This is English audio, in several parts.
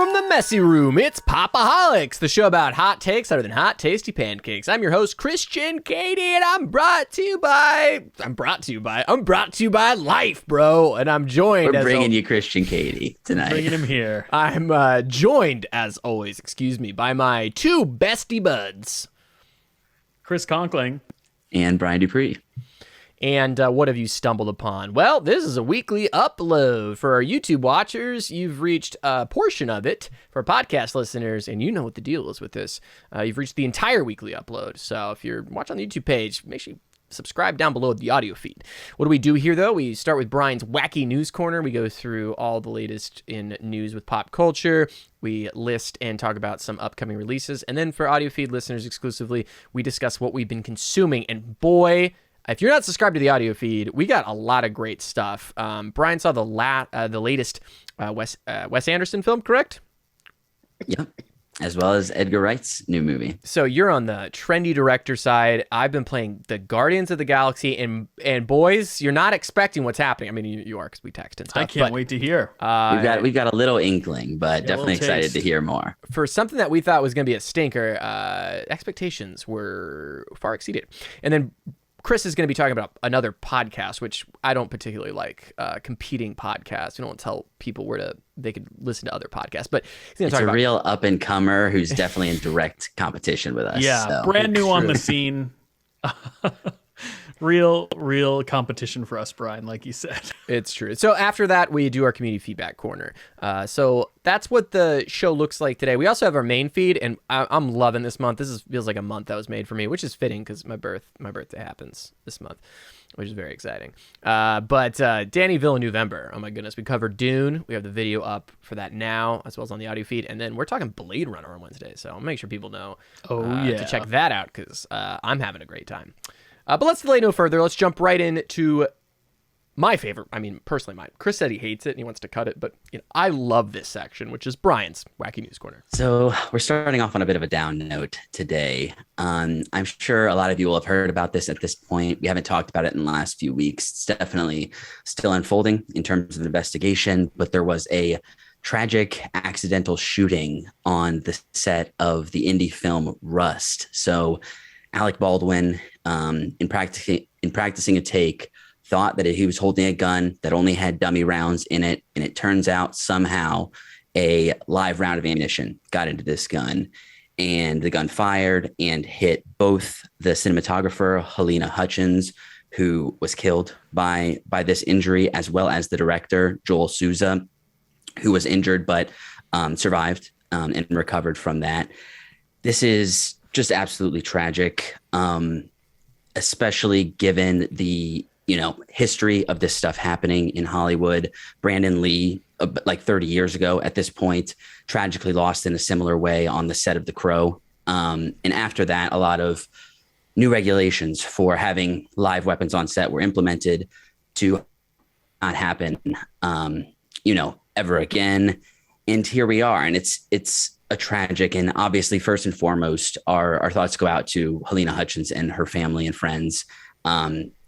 from the messy room, it's Pop-O-Holics, the show about hot takes other than hot, tasty pancakes. I'm your host, Christian Katie, and I'm brought to you by life, bro. And I'm joined. We're bringing you Christian Katie tonight. Bringing him here. I'm joined, as always, by my two bestie buds, Chris Conkling and Brian Dupree. And what have you stumbled upon? Well, this is a weekly upload. For our YouTube watchers, you've reached a portion of it. For podcast listeners, and you know what the deal is with this, you've reached the entire weekly upload. So if you're watching on the YouTube page, make sure you subscribe down below the audio feed. What do we do here, though? We start with Brian's Wacky News Corner. We go through all the latest in news with pop culture. We list and talk about some upcoming releases. And then for audio feed listeners exclusively, we discuss what we've been consuming. And boy, if you're not subscribed to the audio feed, we got a lot of great stuff. Brian saw the latest Wes Anderson film, correct? Yep. As well as Edgar Wright's new movie. So you're on the trendy director side. I've been playing the Guardians of the Galaxy, and boys, you're not expecting what's happening. I mean, you are because we text and stuff. I can't wait to hear. We've got a little inkling, but definitely excited to hear more. For something that we thought was going to be a stinker, expectations were far exceeded. And then Chris is going to be talking about another podcast, which I don't particularly like, competing podcasts. We don't want to tell people they could listen to other podcasts, but he's going to talk about real up and comer who's definitely in direct competition with us. Yeah, so. Brand new on the scene. Real competition for us, Brian, like you said. It's true. So after that, we do our community feedback corner. So that's what the show looks like today. We also have our main feed, and I'm loving this month. Feels like a month that was made for me, which is fitting because my birthday happens this month, which is very exciting. But Danny Villeneuve-Ember, oh my goodness, we covered Dune. We have the video up for that now, as well as on the audio feed, and then we're talking Blade Runner on Wednesday. So I'll make sure people know to check that out because I'm having a great time. But let's delay no further. Let's jump right into my favorite. I mean, personally, mine. Chris said he hates it and he wants to cut it, but I love this section, which is Brian's Wacky News Corner. So we're starting off on a bit of a down note today. I'm sure a lot of you will have heard about this at this point. We haven't talked about it in the last few weeks. It's definitely still unfolding in terms of investigation, but there was a tragic accidental shooting on the set of the indie film Rust. So Alec Baldwin, in practicing a take, thought that he was holding a gun that only had dummy rounds in it, and it turns out somehow a live round of ammunition got into this gun, and the gun fired and hit both the cinematographer Helena Hutchins, who was killed by this injury, as well as the director Joel Souza, who was injured but survived and recovered from that. This is just absolutely tragic, especially given the history of this stuff happening in Hollywood. Brandon Lee, like 30 years ago at this point, tragically lost in a similar way on the set of The Crow. And after that, a lot of new regulations for having live weapons on set were implemented to not happen, ever again. And here we are, and it's a tragic, and obviously first and foremost, our thoughts go out to Helena Hutchins and her family and friends.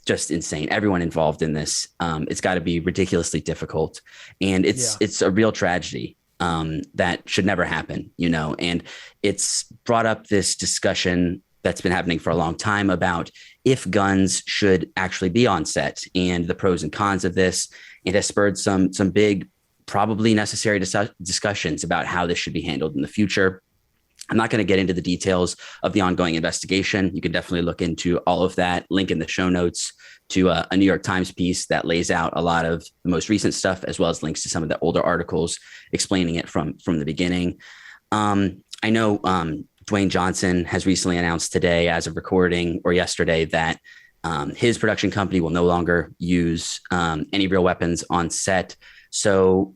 Just insane. Everyone involved in this. It's got to be ridiculously difficult, and it's a real tragedy that should never happen, and it's brought up this discussion that's been happening for a long time about if guns should actually be on set and the pros and cons of this. It has spurred some big, probably necessary discussions about how this should be handled in the future. I'm not going to get into the details of the ongoing investigation. You can definitely look into all of that. Link in the show notes to a New York Times piece that lays out a lot of the most recent stuff, as well as links to some of the older articles explaining it from the beginning. I know Dwayne Johnson has recently announced today, as of recording, or yesterday, that his production company will no longer use any real weapons on set. So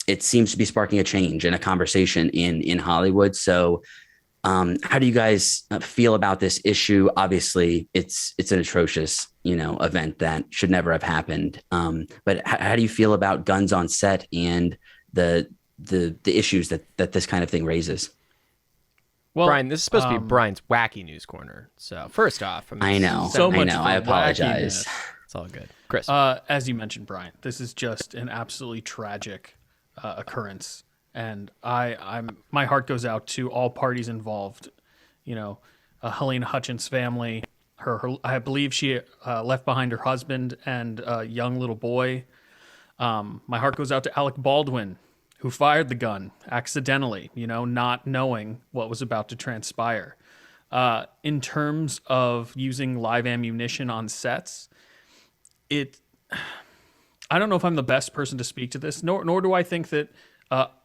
it seems to be sparking a change and a conversation in Hollywood. So how do you guys feel about this issue? Obviously, it's an atrocious, event that should never have happened. But how do you feel about guns on set and the issues that this kind of thing raises? Well, Brian, this is supposed to be Brian's Wacky News Corner. So first off, I know. I apologize. It's all good. Chris. As you mentioned, Brian, this is just an absolutely tragic occurrence. and my heart goes out to all parties involved. Helene Hutchins' family. I believe she left behind her husband and a young little boy. My heart goes out to Alec Baldwin, who fired the gun accidentally, not knowing what was about to transpire. In terms of using live ammunition on sets, I don't know if I'm the best person to speak to this, nor do I think that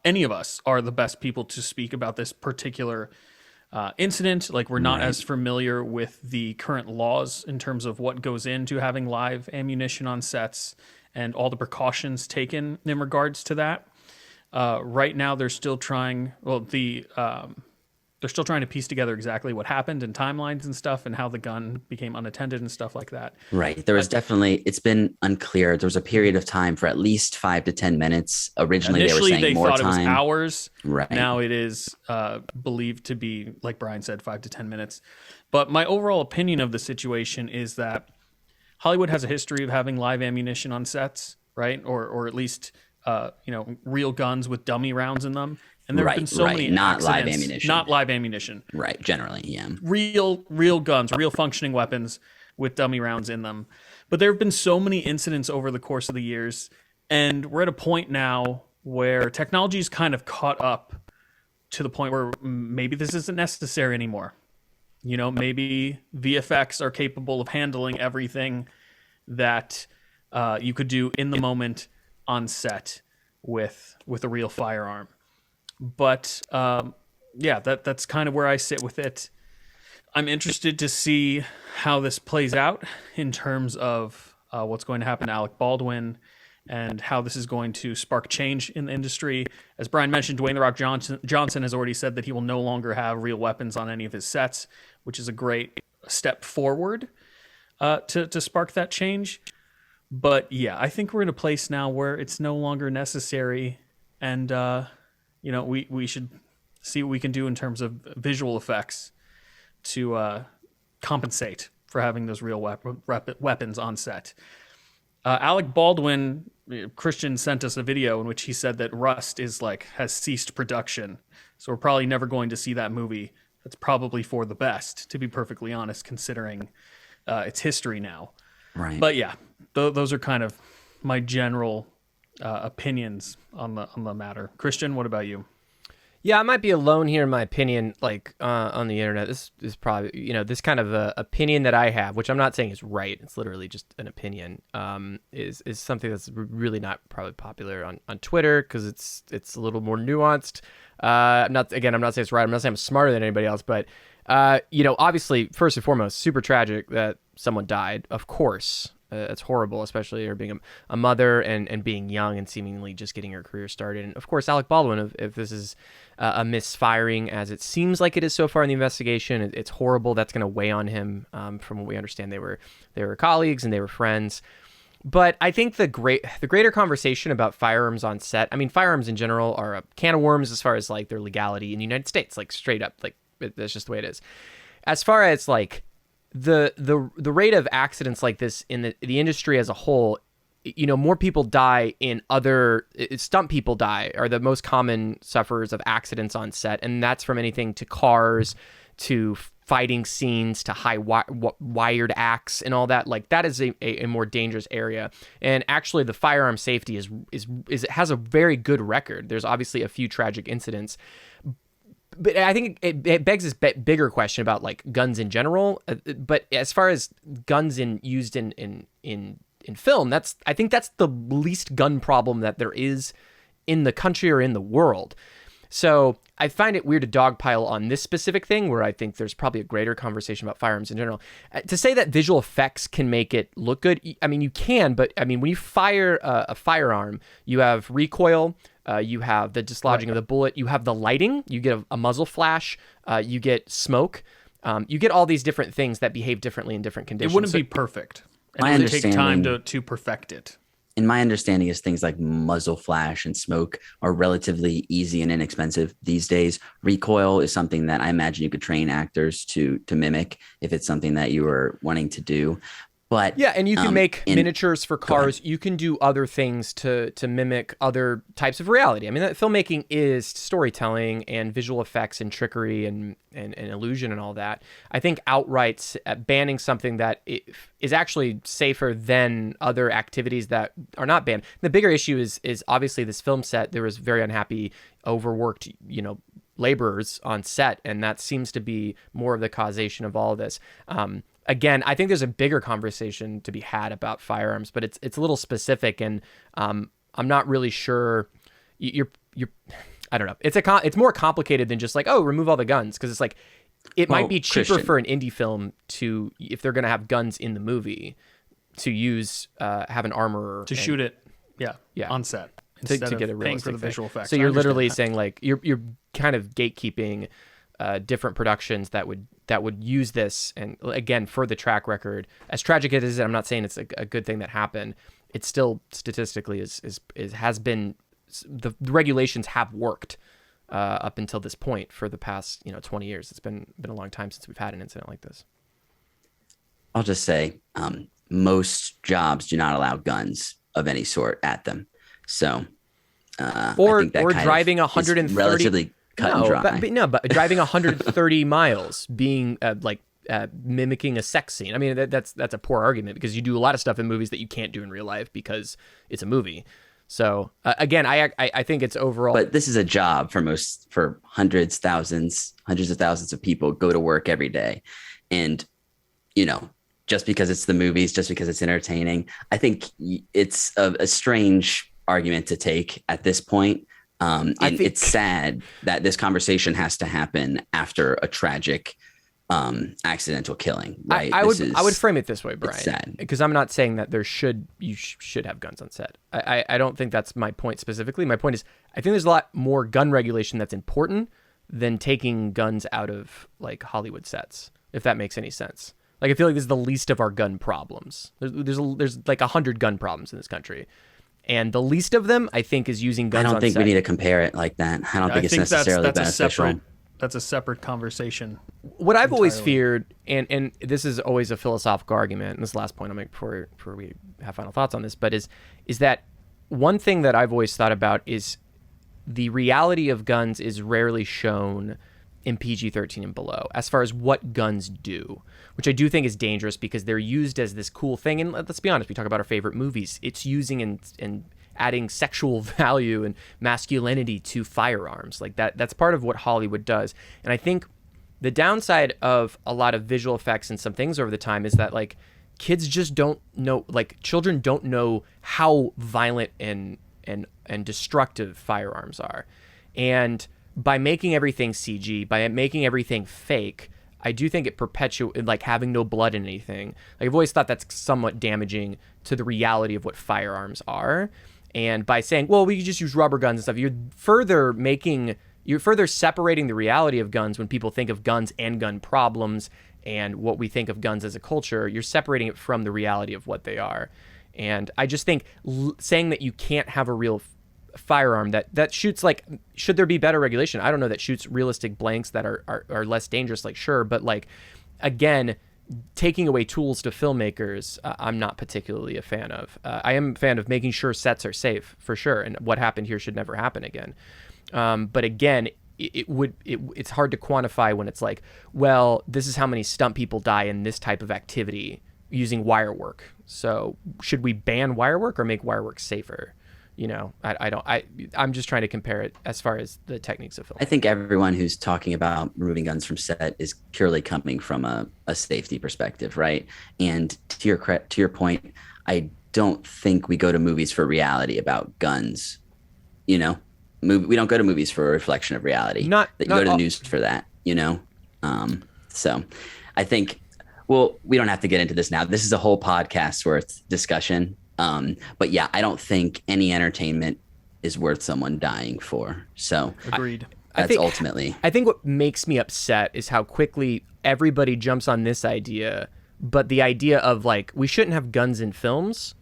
any of us are the best people to speak about this particular incident. Like, we're not as familiar with the current laws in terms of what goes into having live ammunition on sets and all the precautions taken in regards to that. Right now, they're still trying. They're still trying to piece together exactly what happened and timelines and stuff, and how the gun became unattended and stuff like that. Right. There was it's been unclear. There was a period of time for at least 5 to 10 minutes. Initially they were saying more thought time. It was hours. Right. Now it is believed to be, like Brian said, 5 to 10 minutes. But my overall opinion of the situation is that Hollywood has a history of having live ammunition on sets, right? Or at least real guns with dummy rounds in them. And there have been so many not live accidents. ammunition. Not live ammunition. Right, generally, yeah. Real guns, real functioning weapons with dummy rounds in them. But there have been so many incidents over the course of the years, and we're at a point now where technology's kind of caught up to the point where maybe this isn't necessary anymore. Maybe VFX are capable of handling everything that you could do in the moment on set with a real firearm. But that's kind of where I sit with it. I'm interested to see how this plays out in terms of what's going to happen to Alec Baldwin and how this is going to spark change in the industry. As Brian mentioned, Dwayne "The Rock" Johnson has already said that he will no longer have real weapons on any of his sets, which is a great step forward to spark that change. But yeah, I think we're in a place now where it's no longer necessary, and we should see what we can do in terms of visual effects to compensate for having those real weapons on set. Alec Baldwin, Christian sent us a video in which he said that Rust has ceased production. So we're probably never going to see that movie. That's probably for the best, to be perfectly honest, considering its history now. Right. But yeah, those are kind of my general opinions on the matter. Christian, what about you? Yeah, I might be alone here in my opinion, on the internet. This is probably, this kind of opinion that I have, which I'm not saying is right. It's literally just an opinion, is something that's really not probably popular on Twitter because it's a little more nuanced. I'm not saying it's right. I'm not saying I'm smarter than anybody else, but, obviously, first and foremost, super tragic that someone died, of course. It's horrible, especially her being a mother and being young and seemingly just getting her career started. And of course, Alec Baldwin, if this is a misfiring, as it seems like it is so far in the investigation, it's horrible. That's going to weigh on him. From what we understand, they were colleagues and they were friends. But I think the greater conversation about firearms on set, I mean, firearms in general are a can of worms as far as their legality in the United States, straight up, that's just the way it is. As far as the rate of accidents like this in the industry as a whole, more people die in stunt people are the most common sufferers of accidents on set. And that's from anything to cars, to fighting scenes, to high wired acts and all that. That is a more dangerous area. And actually the firearm safety it has a very good record. There's obviously a few tragic incidents, but I think it begs this bigger question about guns in general. But as far as guns used in film, I think that's the least gun problem that there is in the country or in the world. So I find it weird to dogpile on this specific thing, where I think there's probably a greater conversation about firearms in general. To say that visual effects can make it look good, I mean, you can, but I mean, when you fire a firearm, you have recoil, you have the dislodging of the bullet, you have the lighting, you get a muzzle flash, you get smoke, you get all these different things that behave differently in different conditions. It wouldn't be perfect. And it would take time to perfect it. In my understanding is things like muzzle flash and smoke are relatively easy and inexpensive these days. Recoil is something that I imagine you could train actors to mimic if it's something that you are wanting to do. But yeah, and you can make miniatures for cars. You can do other things to mimic other types of reality. I mean, filmmaking is storytelling and visual effects and trickery and illusion and all that. I think outright banning something that is actually safer than other activities that are not banned. The bigger issue is obviously this film set. There was very unhappy, overworked, laborers on set, and that seems to be more of the causation of all of this. Again, I think there's a bigger conversation to be had about firearms, but it's a little specific, and I'm not really sure. You're I don't know. It's more complicated than just like, oh, remove all the guns, because it's like it might be cheaper for an indie film to, if they're going to have guns in the movie, to use have an armorer to shoot it, on set to get a paying for the thing. visual effects. So you're literally saying like you're kind of gatekeeping different productions that would use this, and again, for the track record, as tragic as it is, I'm not saying it's a good thing that happened. It still statistically has been, the regulations have worked up until this point for the past 20 years. It's been a long time since we've had an incident like this. I'll just say most jobs do not allow guns of any sort at them. So or I think that driving 130 relatively cut and dry. But driving 130 miles, being mimicking a sex scene. I mean, that's a poor argument, because you do a lot of stuff in movies that you can't do in real life because it's a movie. So again, I think it's overall. But this is a job for hundreds of thousands of people go to work every day, and just because it's the movies, just because it's entertaining, I think it's a strange argument to take at this point. And it's sad that this conversation has to happen after a tragic accidental killing. Right? I would frame it this way, Brian, because I'm not saying that you should have guns on set. I don't think that's my point specifically. My point is, I think there's a lot more gun regulation that's important than taking guns out of like Hollywood sets, if that makes any sense. Like, I feel like this is the least of our gun problems. There's like 100 gun problems in this country, and the least of them, I think, is using guns on set. I don't think we need to compare it like that. I don't think it's necessarily beneficial. That's a separate conversation. What I've always feared, and this is always a philosophical argument, and this is the last point I'll make before we have final thoughts on this, but is that one thing that I've always thought about is the reality of guns is rarely shown in PG-13 and below, as far as what guns do, which I do think is dangerous, because they're used as this cool thing. And let's be honest, we talk about our favorite movies. It's using and adding sexual value and masculinity to firearms. Like that's part of what Hollywood does. And I think the downside of a lot of visual effects and some things over the time is that like kids just don't know, like children don't know how violent and destructive firearms are. And by making everything CG, by making everything fake, I do think it perpetuates, like having no blood in anything. Like, I've always thought that's somewhat damaging to the reality of what firearms are. And by saying, well, we could just use rubber guns and stuff, you're further separating the reality of guns. When people think of guns and gun problems and what we think of guns as a culture, you're separating it from the reality of what they are. And I just think saying that you can't have a real firearm that shoots, like, should there be better regulation? I don't know, that shoots realistic blanks that are less dangerous, like, sure, but like, again, taking away tools to filmmakers, I'm not particularly a fan of. I am a fan of making sure sets are safe, for sure, and what happened here should never happen again. But again, it's hard to quantify when it's like, well, this is how many stunt people die in this type of activity using wire work. So should we ban wire work or make wire work safer? I'm just trying to compare it as far as the techniques of film. I think everyone who's talking about removing guns from set is purely coming from a safety perspective, right? And to your point, I don't think we go to movies for reality about guns. We don't go to movies for a reflection of reality. You go to the news for that. So I think, well, we don't have to get into this now. This is a whole podcast worth discussion. But yeah, I don't think any entertainment is worth someone dying for. So agreed. I think what makes me upset is how quickly everybody jumps on this idea, but the idea of like, we shouldn't have guns in films.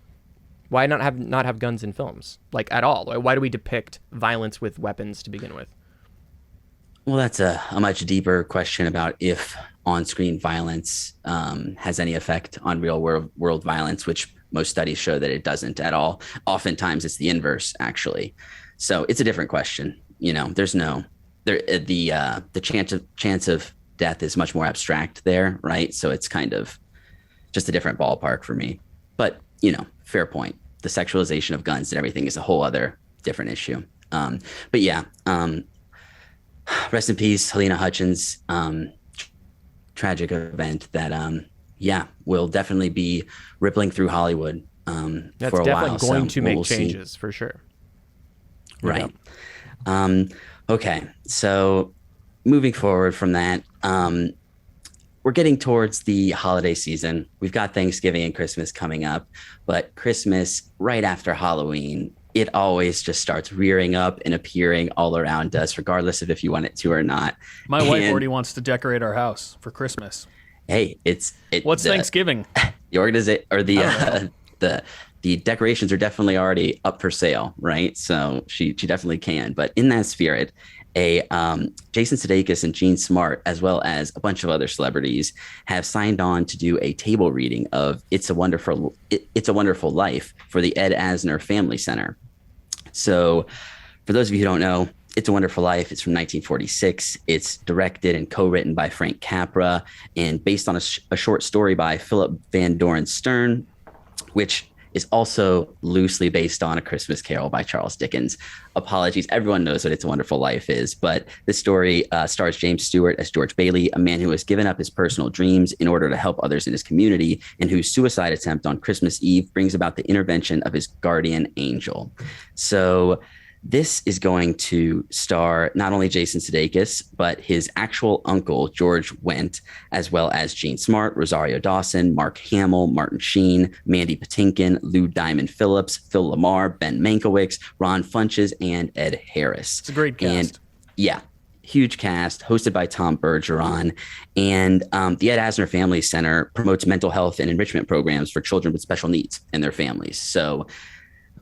Why not have guns in films, like, at all? Why do we depict violence with weapons to begin with? Well, that's a much deeper question about if on-screen violence has any effect on real world violence, which most studies show that it doesn't at all. Oftentimes it's the inverse, actually. So it's a different question. There's no the chance of death is much more abstract there, right? So it's kind of just a different ballpark for me. But fair point. The sexualization of guns and everything is a whole other different issue. But yeah, rest in peace, Helena Hutchins. Tragic event that will definitely be rippling through Hollywood That's for a definitely while. going So to make we'll changes see. for sure. Right. Okay. So moving forward from that, we're getting towards the holiday season. We've got Thanksgiving and Christmas coming up, but Christmas right after Halloween, it always just starts rearing up and appearing all around us, regardless of if you want it to or not. My wife already wants to decorate our house for Christmas. Hey, What's Thanksgiving? The organization or the decorations are definitely already up for sale, right? So she definitely can. But in that spirit, Jason Sudeikis and Jean Smart, as well as a bunch of other celebrities, have signed on to do a table reading of It's a Wonderful Life for the Ed Asner Family Center. So for those of you who don't know, It's a Wonderful Life, it's from 1946. It's directed and co-written by Frank Capra and based on a short story by Philip Van Doren Stern, which is also loosely based on A Christmas Carol by Charles Dickens. Apologies, everyone knows what It's a Wonderful Life is, but this story stars James Stewart as George Bailey, a man who has given up his personal dreams in order to help others in his community, and whose suicide attempt on Christmas Eve brings about the intervention of his guardian angel. So this is going to star not only Jason Sudeikis, but his actual uncle, George Wendt, as well as Jean Smart, Rosario Dawson, Mark Hamill, Martin Sheen, Mandy Patinkin, Lou Diamond Phillips, Phil Lamar, Ben Mankiewicz, Ron Funches, and Ed Harris. It's a great cast. And yeah, huge cast, hosted by Tom Bergeron. And the Ed Asner Family Center promotes mental health and enrichment programs for children with special needs and their families. So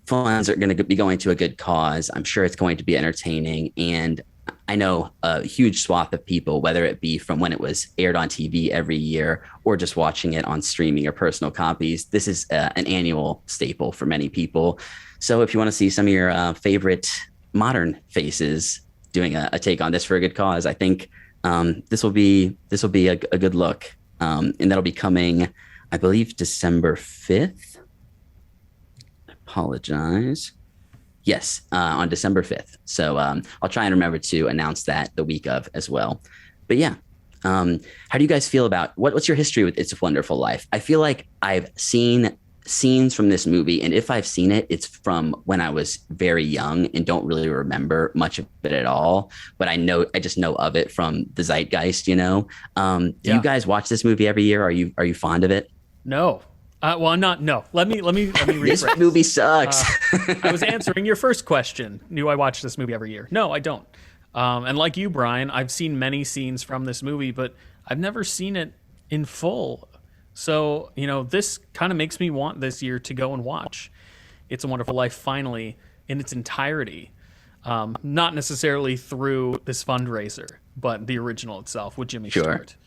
funds are going to be going to a good cause. I'm sure it's going to be entertaining. And I know a huge swath of people, whether it be from when it was aired on TV every year or just watching it on streaming or personal copies, this is an annual staple for many people. So if you want to see some of your favorite modern faces doing a take on this for a good cause, I think this will be a good look. And that'll be coming, I believe, December 5th. Apologize. Yes, on December 5th. So I'll try and remember to announce that the week of as well. But yeah, how do you guys feel about what's your history with It's a Wonderful Life? I feel like I've seen scenes from this movie, and if I've seen it, it's from when I was very young and don't really remember much of it at all. But I just know of it from the zeitgeist. Do you guys watch this movie every year? Are you fond of it? No. Well, I'm not. No. Let me rephrase. This movie sucks. I was answering your first question. Do I watch this movie every year? No, I don't. And like you, Brian, I've seen many scenes from this movie, but I've never seen it in full. So, this kind of makes me want this year to go and watch It's a Wonderful Life finally in its entirety. Not necessarily through this fundraiser, but the original itself with Jimmy Stewart.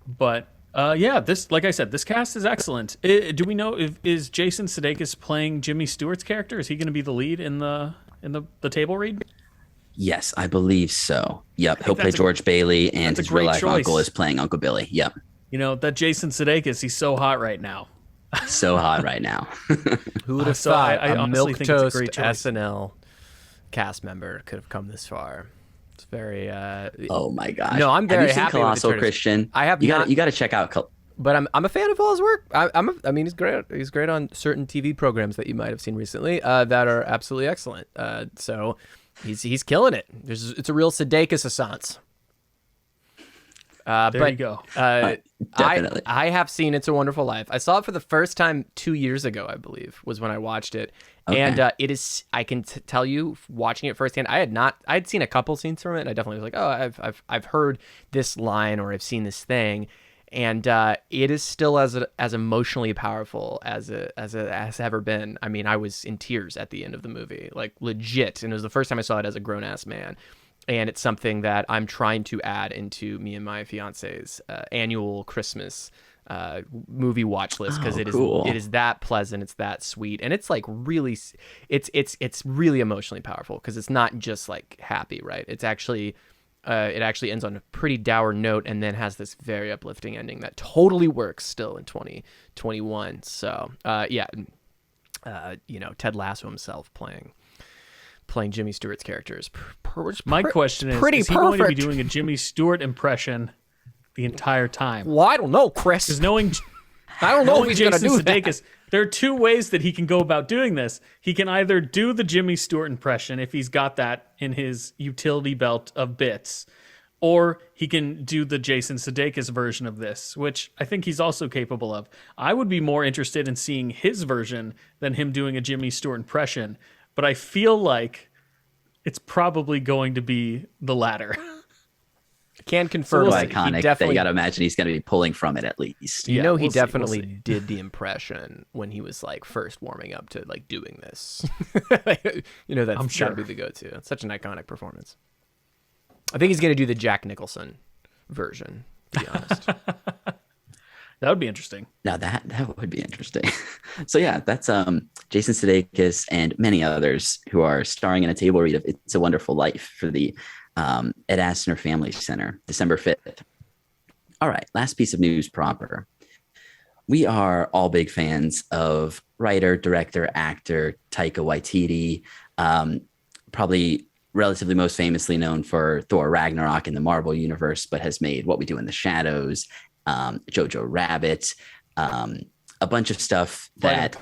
But this, like I said, this cast is excellent. Do we know is Jason Sudeikis playing Jimmy Stewart's character? Is he going to be the lead in the table read? Yes, I believe so. Yep, he'll play George Bailey, and his real life uncle is playing Uncle Billy. Yep. That Jason Sudeikis, he's so hot right now. So hot right now. Who would have thought I a honestly think it's a great choice. SNL cast member could have come this far? It's very. Oh my gosh! No, I'm very happy. Have you seen Colossal Christian? I have. You got to check out. But I'm a fan of all his work. I mean, he's great. He's great on certain TV programs that you might have seen recently that are absolutely excellent. So he's killing it. It's a real Sudeikis assance. There you go. Definitely. I have seen It's a Wonderful Life. I saw it for the first time 2 years ago, I believe, was when I watched it. Okay. And it is. I can tell you, watching it firsthand, I'd seen a couple scenes from it, and I definitely was like, oh, I've heard this line or I've seen this thing, and it is still as emotionally powerful as it has ever been. I mean, I was in tears at the end of the movie, like legit, and it was the first time I saw it as a grown ass man. and it's something that I'm trying to add into me and my fiance's annual Christmas movie watch list, because cool. it is that pleasant, it's that sweet, and it's like really it's really emotionally powerful, because it's not just like happy, right? It's actually it actually ends on a pretty dour note and then has this very uplifting ending that totally works still in 2021. So Ted Lasso himself playing Jimmy Stewart's character is my question is he perfect. going to be doing a Jimmy Stewart impression the entire time? Well, I don't know, Chris. Because knowing I don't know if he's going to do Sudeikis, that. there are two ways that he can go about doing this. He can either do the Jimmy Stewart impression if he's got that in his utility belt of bits, or he can do the Jason Sudeikis version of this, which I think he's also capable of. I would be more interested in seeing his version than him doing a Jimmy Stewart impression, but I feel like it's probably going to be the latter. Can confirm So it. iconic He that definitely, you got to imagine he's going to be pulling from it at least. he we'll see, definitely we'll see. did the impression when he was like first warming up to like doing this. That's I'm sure. gotta be the go-to. It's such an iconic performance. I think he's going to do the Jack Nicholson version, to be honest. That would be interesting. Now that would be interesting. So yeah, that's Jason Sudeikis and many others who are starring in a table read of It's a Wonderful Life for the Ed Asner Family Center, December 5th. All right, last piece of news proper. We are all big fans of writer, director, actor Taika Waititi, probably relatively most famously known for Thor Ragnarok in the Marvel Universe, but has made What We Do in the Shadows, Jojo Rabbit, a bunch of stuff Flight of the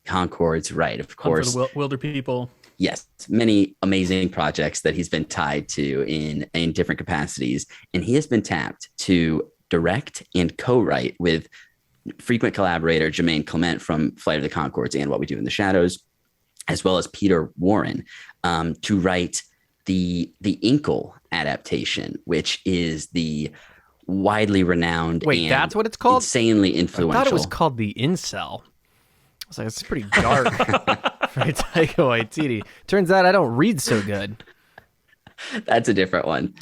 Conchords, right, of course. For the Wilder People. Yes, many amazing projects that he's been tied to in different capacities. And he has been tapped to direct and co-write with frequent collaborator Jermaine Clement from Flight of the Conchords and What We Do in the Shadows, as well as Peter Warren, to write the Incal adaptation, which is the widely renowned and that's what it's called? Insanely influential. I thought it was called the Incel. I was like, it's pretty dark for Taika Waititi. Turns out I don't read so good. That's a different one.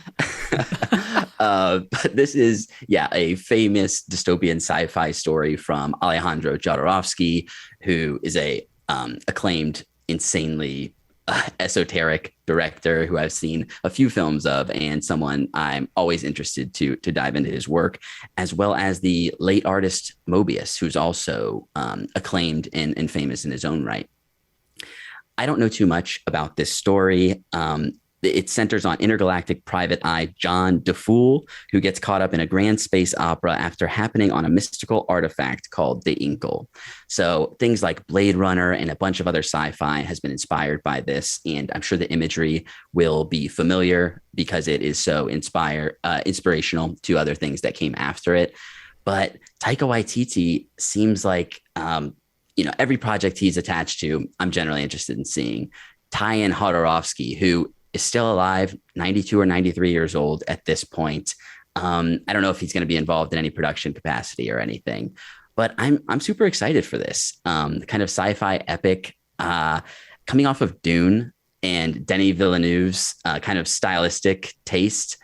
But this is, a famous dystopian sci-fi story from Alejandro Jodorowsky, who is a acclaimed, insanely esoteric director who I've seen a few films of, and someone I'm always interested to dive into his work, as well as the late artist Mobius, who's also acclaimed and famous in his own right. I don't know too much about this story. It centers on intergalactic private eye John DeFool, who gets caught up in a grand space opera after happening on a mystical artifact called the Incal. So things like Blade Runner and a bunch of other sci-fi has been inspired by this. And I'm sure the imagery will be familiar because it is so inspirational to other things that came after it. But Taika Waititi seems like, every project he's attached to, I'm generally interested in seeing. Taika Waititi, who is still alive, 92 or 93 years old at this point. I don't know if he's going to be involved in any production capacity or anything, but I'm super excited for this kind of sci-fi epic coming off of Dune and Denis Villeneuve's kind of stylistic taste.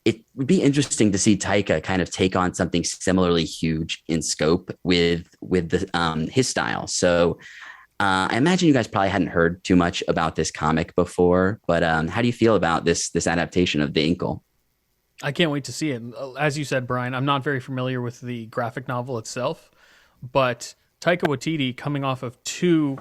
It would be interesting to see Taika kind of take on something similarly huge in scope with his style. So I imagine you guys probably hadn't heard too much about this comic before, but how do you feel about this adaptation of The Incal? I can't wait to see it. As you said, Brian, I'm not very familiar with the graphic novel itself, but Taika Waititi coming off of two,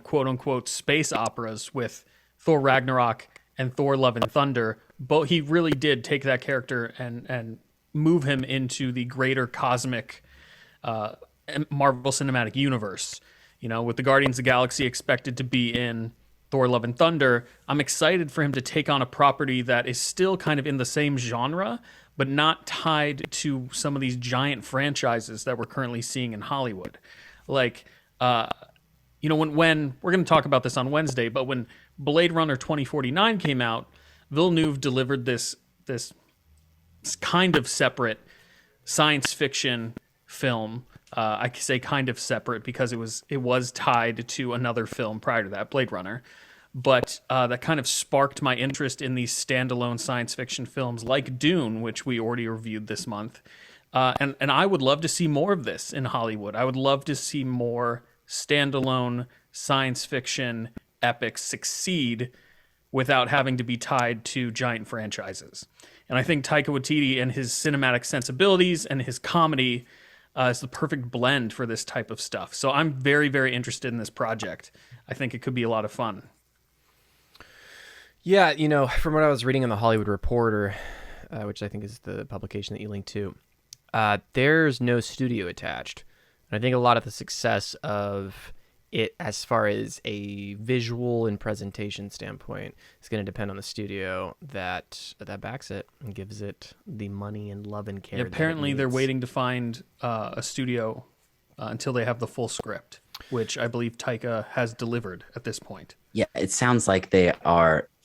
quote unquote space operas with Thor Ragnarok and Thor Love and Thunder, but he really did take that character and move him into the greater cosmic Marvel Cinematic Universe. With the Guardians of the Galaxy expected to be in Thor Love and Thunder, I'm excited for him to take on a property that is still kind of in the same genre, but not tied to some of these giant franchises that we're currently seeing in Hollywood. Like, when we're going to talk about this on Wednesday, but when Blade Runner 2049 came out, Villeneuve delivered this kind of separate science fiction film. I say kind of separate because it was tied to another film prior to that, Blade Runner. but that kind of sparked my interest in these standalone science fiction films like Dune, which we already reviewed this month. And I would love to see more of this in Hollywood. I would love to see more standalone science fiction epics succeed without having to be tied to giant franchises. And I think Taika Waititi and his cinematic sensibilities and his comedy is the perfect blend for this type of stuff. So I'm very, very interested in this project. I think it could be a lot of fun. Yeah, from what I was reading in the Hollywood Reporter, which I think is the publication that you linked to, there's no studio attached. And I think a lot of the success of it, as far as a visual and presentation standpoint, is going to depend on the studio that backs it and gives it the money and love and care. Apparently, they're waiting to find a studio until they have the full script, which I believe Taika has delivered at this point. Yeah, it sounds like they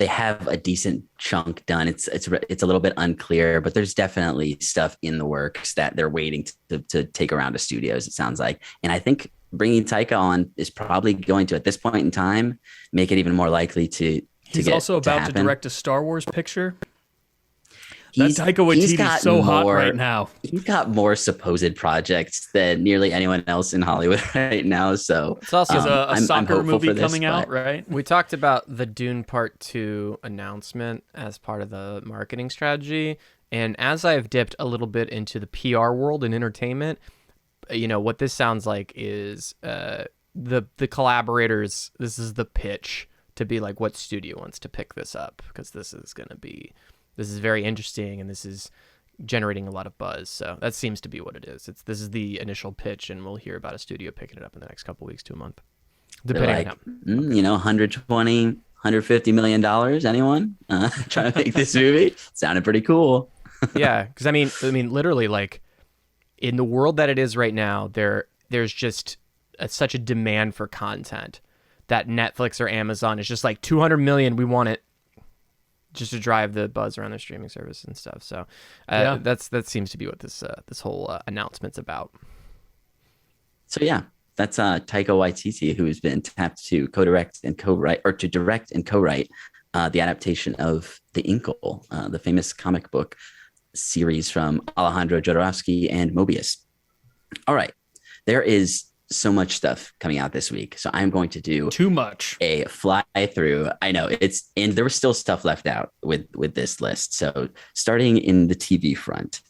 have a decent chunk done. It's a little bit unclear, but there's definitely stuff in the works that they're waiting to take around to studios, it sounds like. And I think bringing Taika on is probably going to, at this point in time, make it even more likely to He's get also about to happen. direct a Star Wars picture. Taika Waititi is so hot right now. He's got more supposed projects than nearly anyone else in Hollywood right now. So it's also a soccer movie coming out, right? We talked about the Dune Part 2 announcement as part of the marketing strategy. And as I've dipped a little bit into the PR world and entertainment, what this sounds like is the collaborators. This is the pitch to be like, what studio wants to pick this up? Because this is very interesting, and this is generating a lot of buzz. So that seems to be what it is. This is the initial pitch, and we'll hear about a studio picking it up in the next couple weeks to a month, depending on how. 120, 150 $150 million. Anyone trying to make this movie? Sounded pretty cool. Yeah, because I mean, literally, like in the world that it is right now, there's just such a demand for content that Netflix or Amazon is just like 200 million. We want it. Just to drive the buzz around their streaming service and stuff. So that seems to be what this whole announcement's about. So yeah, that's Taika Waititi, who has been tapped to co-direct and co-write, or to direct and co-write the adaptation of the Incal, the famous comic book series from Alejandro Jodorowsky and Mobius. All right, there is so much stuff coming out this week, so I'm going to do too much a fly through. I know and there was still stuff left out with this list. So starting in the TV front,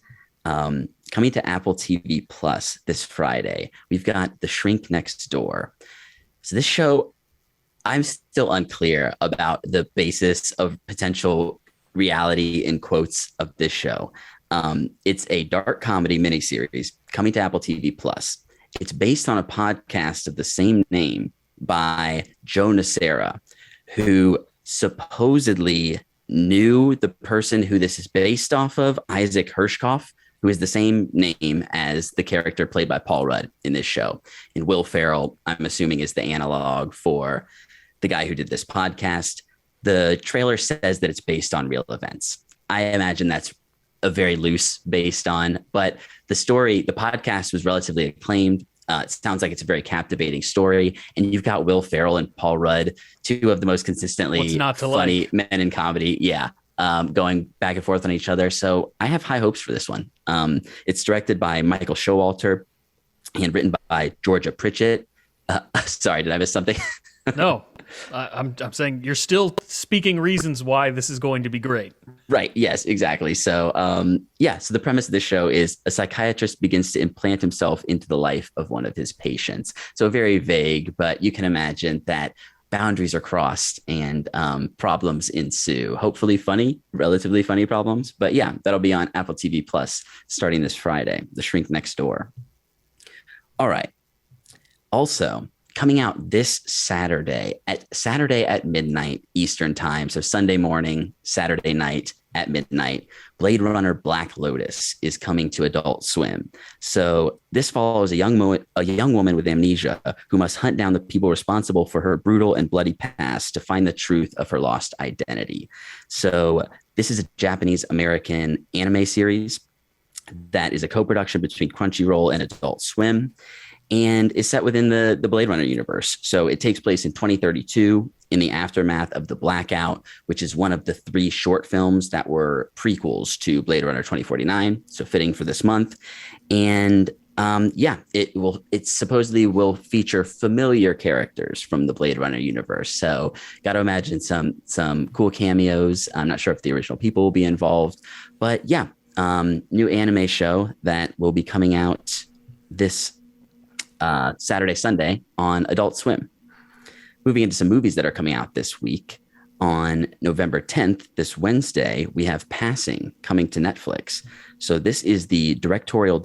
coming to Apple TV Plus this Friday, we've got The Shrink Next Door. So this show, I'm still unclear about the basis of potential reality in quotes of this show. It's a dark comedy miniseries coming to Apple TV Plus. It's based on a podcast of the same name by Joe Nocera, who supposedly knew the person who this is based off of, Isaac Hirschkoff, who is the same name as the character played by Paul Rudd in this show. And Will Ferrell, I'm assuming, is the analog for the guy who did this podcast. The trailer says that it's based on real events. I imagine that's a very loose based on, but the podcast was relatively acclaimed. It sounds like it's a very captivating story, and you've got Will Ferrell and Paul Rudd, two of the most consistently funny men in comedy. Yeah. Going back and forth on each other. So I have high hopes for this one. It's directed by Michael Showalter and written by Georgia Pritchett. Sorry, did I miss something? No, I'm saying you're still speaking reasons why this is going to be great. Right. Yes, exactly. So, so the premise of this show is a psychiatrist begins to implant himself into the life of one of his patients. So very vague, but you can imagine that boundaries are crossed and problems ensue. Hopefully relatively funny problems. But yeah, that'll be on Apple TV Plus starting this Friday, The Shrink Next Door. All right. Also, coming out this Saturday at midnight Eastern time. So Sunday morning, Saturday night at midnight, Blade Runner Black Lotus is coming to Adult Swim. So this follows a young woman with amnesia who must hunt down the people responsible for her brutal and bloody past to find the truth of her lost identity. So this is a Japanese-American anime series that is a co-production between Crunchyroll and Adult Swim, and is set within the Blade Runner universe. So it takes place in 2032 in the aftermath of the blackout, which is one of the 3 short films that were prequels to Blade Runner 2049. So fitting for this month. And it supposedly will feature familiar characters from the Blade Runner universe. So got to imagine some cool cameos. I'm not sure if the original people will be involved, but yeah, new anime show that will be coming out this Saturday, Sunday on Adult Swim. Moving into some movies that are coming out this week. On November 10th, this Wednesday, we have Passing coming to Netflix. So this is the directorial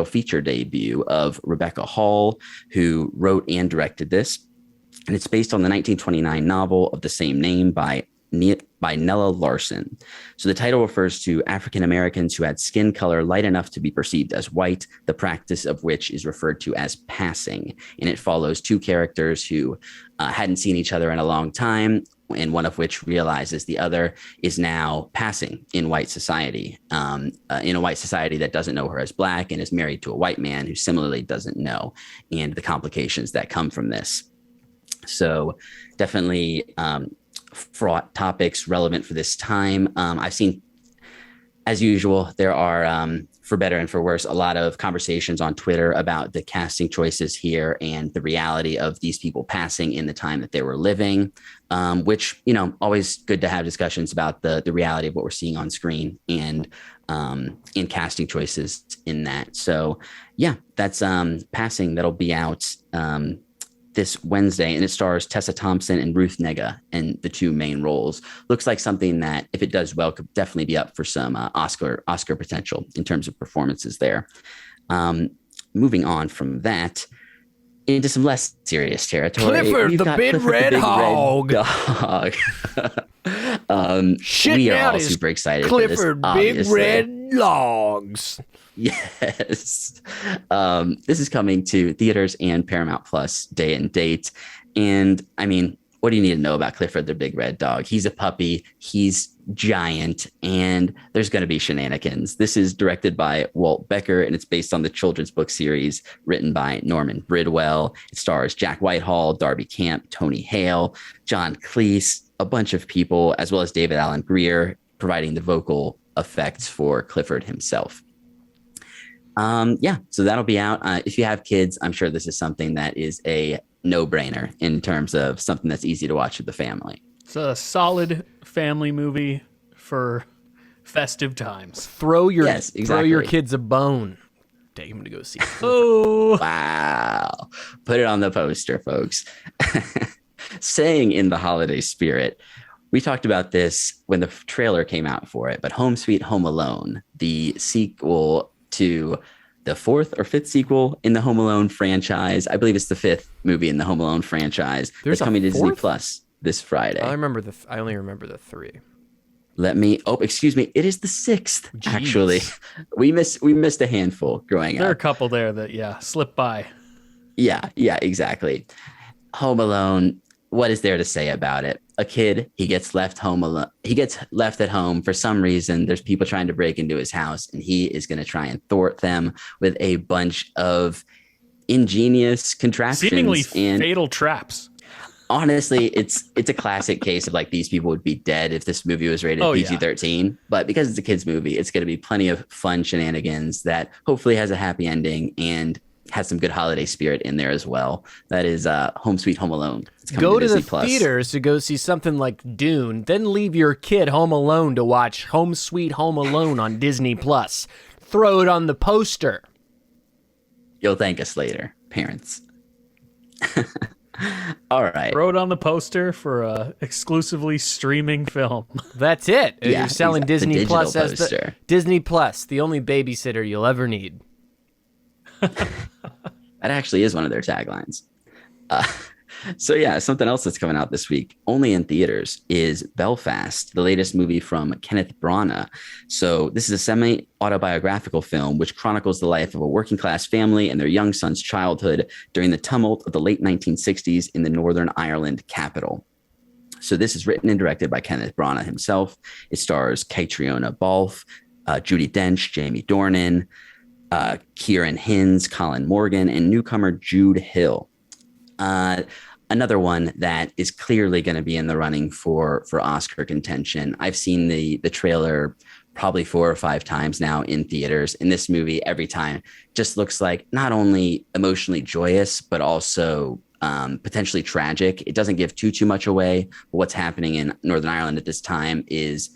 feature debut of Rebecca Hall, who wrote and directed this. And it's based on the 1929 novel of the same name by Nella Larson. So the title refers to African Americans who had skin color light enough to be perceived as white, the practice of which is referred to as passing. And it follows 2 characters who hadn't seen each other in a long time, and one of which realizes the other is now passing in white society, in a white society that doesn't know her as Black and is married to a white man who similarly doesn't know, and the complications that come from this. So definitely fraught topics relevant for this time. I've seen, as usual, there are, for better and for worse, a lot of conversations on Twitter about the casting choices here and the reality of these people passing in the time that they were living, which, always good to have discussions about the reality of what we're seeing on screen and in casting choices in that. So yeah, that's Passing. That'll be out this Wednesday, and it stars Tessa Thompson and Ruth Negga in the 2 main roles. Looks like something that, if it does well, could definitely be up for some Oscar potential in terms of performances there. Moving on from that into some less serious territory. Clifford, the big red hog. Dog. Shit, we are all super excited Clifford, for this, big obviously. red logs. Yes. This is coming to theaters and Paramount Plus day and date. And I mean, what do you need to know about Clifford the Big Red Dog? He's a puppy. He's giant, and there's going to be shenanigans. This is directed by Walt Becker, and it's based on the children's book series written by Norman Bridwell. It stars Jack Whitehall, Darby Camp, Tony Hale, John Cleese, a bunch of people, as well as David Alan Grier, providing the vocal effects for Clifford himself. So that'll be out. If you have kids, I'm sure this is something that is a no-brainer in terms of something that's easy to watch with the family. It's a solid family movie for festive times. Throw your kids a bone. Take them to go see. Oh, wow. Put it on the poster, folks. Staying in the holiday spirit, we talked about this when the trailer came out for it, but Home Sweet Home Alone, the sequel to the 4th or 5th sequel in the Home Alone franchise. I believe it's the 5th movie in the Home Alone franchise. It's coming to Disney Plus this Friday. I only remember the 3. Excuse me. It is the 6th, actually. We missed a handful growing up. There are a couple there that, slipped by. Yeah, exactly. Home Alone, what is there to say about it? A kid, he gets left home alone. He gets left at home for some reason. There's people trying to break into his house, and he is going to try and thwart them with a bunch of ingenious contraptions, seemingly fatal traps. Honestly, it's a classic case of like these people would be dead if this movie was rated PG-13. But because it's a kids movie, it's going to be plenty of fun shenanigans that hopefully has a happy ending and has some good holiday spirit in there as well. That is Home Sweet Home Alone. Go to the theaters to go see something like Dune, then leave your kid home alone to watch Home Sweet Home Alone on Disney Plus. Throw it on the poster. You'll thank us later, parents. All right. Throw it on the poster for a exclusively streaming film. That's it. Yeah, You're selling Disney Plus poster. as the Disney Plus, the only babysitter you'll ever need. That actually is one of their taglines. Something else that's coming out this week, only in theaters, is Belfast, the latest movie from Kenneth Branagh. So this is a semi-autobiographical film which chronicles the life of a working-class family and their young son's childhood during the tumult of the late 1960s in the Northern Ireland capital. So this is written and directed by Kenneth Branagh himself. It stars Catriona Balfe, Judi Dench, Jamie Dornan, Kieran Hinds, Colin Morgan, and newcomer Jude Hill. another one that is clearly going to be in the running for Oscar contention. I've seen the trailer probably 4 or 5 times now in theaters. And this movie, every time, just looks like not only emotionally joyous, but also potentially tragic. It doesn't give too much away. But what's happening in Northern Ireland at this time is,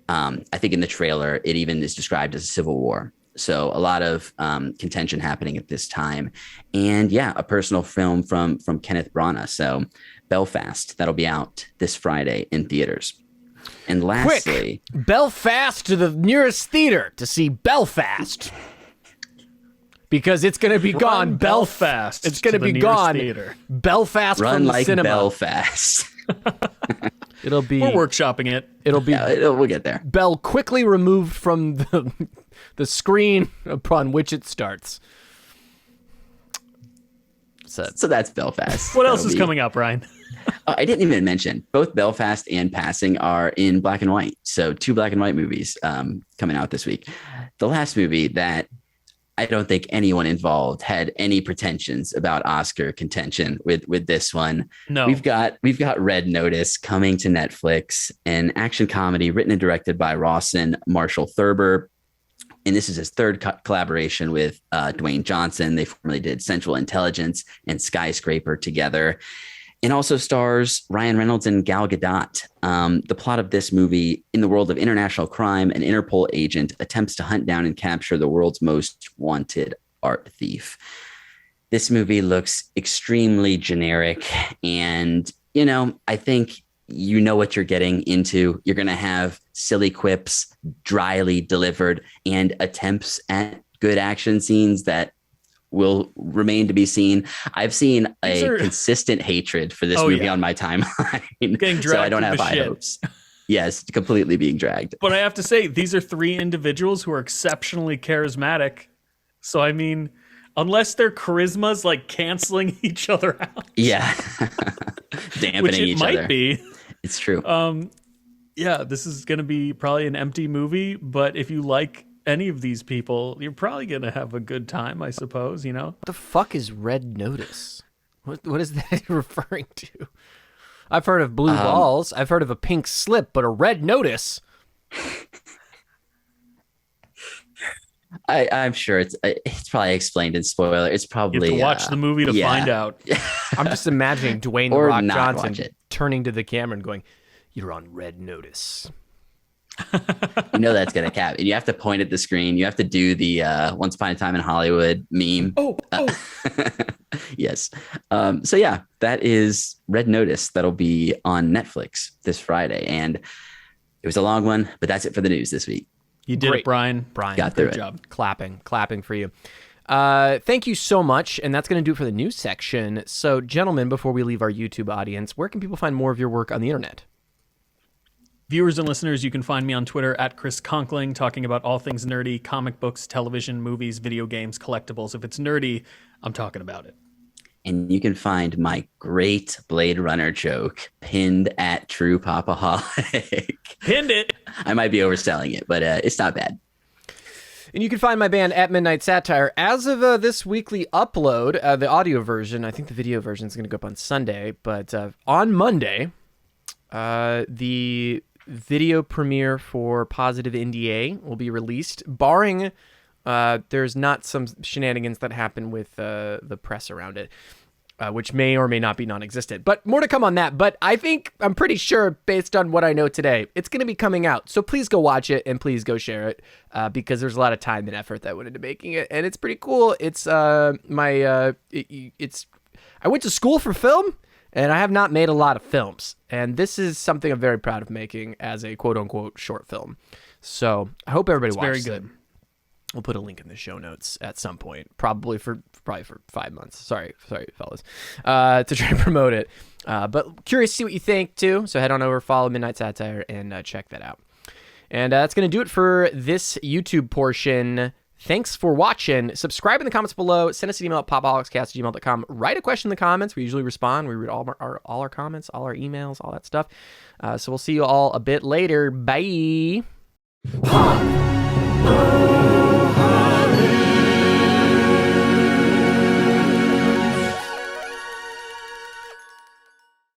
I think in the trailer, it even is described as a civil war. So a lot of contention happening at this time. And yeah, a personal film from Kenneth Branagh. So Belfast, that'll be out this Friday in theaters. And lastly, quick, Belfast to the nearest theater to see Belfast. Because it's going to be gone. Belfast. It's going to be gone. Theater. Belfast Run from the like cinema. Belfast. It'll be. We're workshopping it. It'll be. We'll get there. Bell quickly removed from the screen upon which it starts. So that's Belfast. What else is coming up, Ryan? I didn't even mention both Belfast and Passing are in black and white. So 2 black and white movies coming out this week. The last movie that I don't think anyone involved had any pretensions about Oscar contention with this one. No, we've got Red Notice coming to Netflix, an action comedy written and directed by Rawson Marshall Thurber. And this is his third collaboration with Dwayne Johnson. They formerly did Central Intelligence and Skyscraper together. And also stars Ryan Reynolds and Gal Gadot. The plot of this movie: in the world of international crime, an Interpol agent attempts to hunt down and capture the world's most wanted art thief. This movie looks extremely generic. And, I think you know what you're getting into. You're going to have silly quips, dryly delivered, and attempts at good action scenes that will remain to be seen. I've seen a consistent hatred for this movie on my timeline, so I don't have high hopes. Yes, completely being dragged. But I have to say, these are 3 individuals who are exceptionally charismatic. So, I mean, unless their charisma's like canceling each other out. Yeah. Dampening which it each might other. Be. It's true. Yeah, this is going to be probably an empty movie, but if you like any of these people, you're probably going to have a good time, I suppose, What the fuck is Red Notice? What is that referring to? I've heard of blue balls. I've heard of a pink slip, but a red notice. I'm sure it's probably explained in spoiler. It's probably you have to watch the movie to find out. I'm just imagining Dwayne "The Rock" Johnson turning to the camera and going, "You're on red notice." That's going to cap. And you have to point at the screen. You have to do the Once Upon a Time in Hollywood meme. Oh. Yes. So yeah, that is Red Notice. That'll be on Netflix this Friday. And it was a long one, but that's it for the news this week. You did it, Brian. Got through good it. Job. Clapping for you. Thank you so much. And that's going to do it for the news section. So gentlemen, before we leave our YouTube audience, where can people find more of your work on the internet? Viewers and listeners, you can find me on Twitter at Chris Conkling, talking about all things nerdy, comic books, television, movies, video games, collectibles. If it's nerdy, I'm talking about it. And you can find my great Blade Runner joke pinned at True Pop-O-Holic. Pinned it. I might be overselling it, but it's not bad. And you can find my band at Midnight Satire. As of this weekly upload, the audio version, I think the video version is going to go up on Sunday, but on Monday, the video premiere for Positive NDA will be released, barring there's not some shenanigans that happen with the press around it, which may or may not be non-existent. But more to come on that. But I'm pretty sure, based on what I know today, it's going to be coming out. So please go watch it and please go share it, because there's a lot of time and effort that went into making it, and it's pretty cool. It's I went to school for film. And I have not made a lot of films. And this is something I'm very proud of making as a quote-unquote short film. So I hope everybody watches it. Very good. We'll put a link in the show notes at some point, probably for 5 months. Sorry, fellas, to try to promote it. But curious to see what you think, too. So head on over, follow Midnight Satire, and check that out. And that's going to do it for this YouTube portion. Thanks for watching. Subscribe in the comments below. Send us an email at popholicscast@gmail.com. Write a question in the comments. We usually respond. We read all our comments, all our emails, all that stuff. So we'll see you all a bit later. Bye.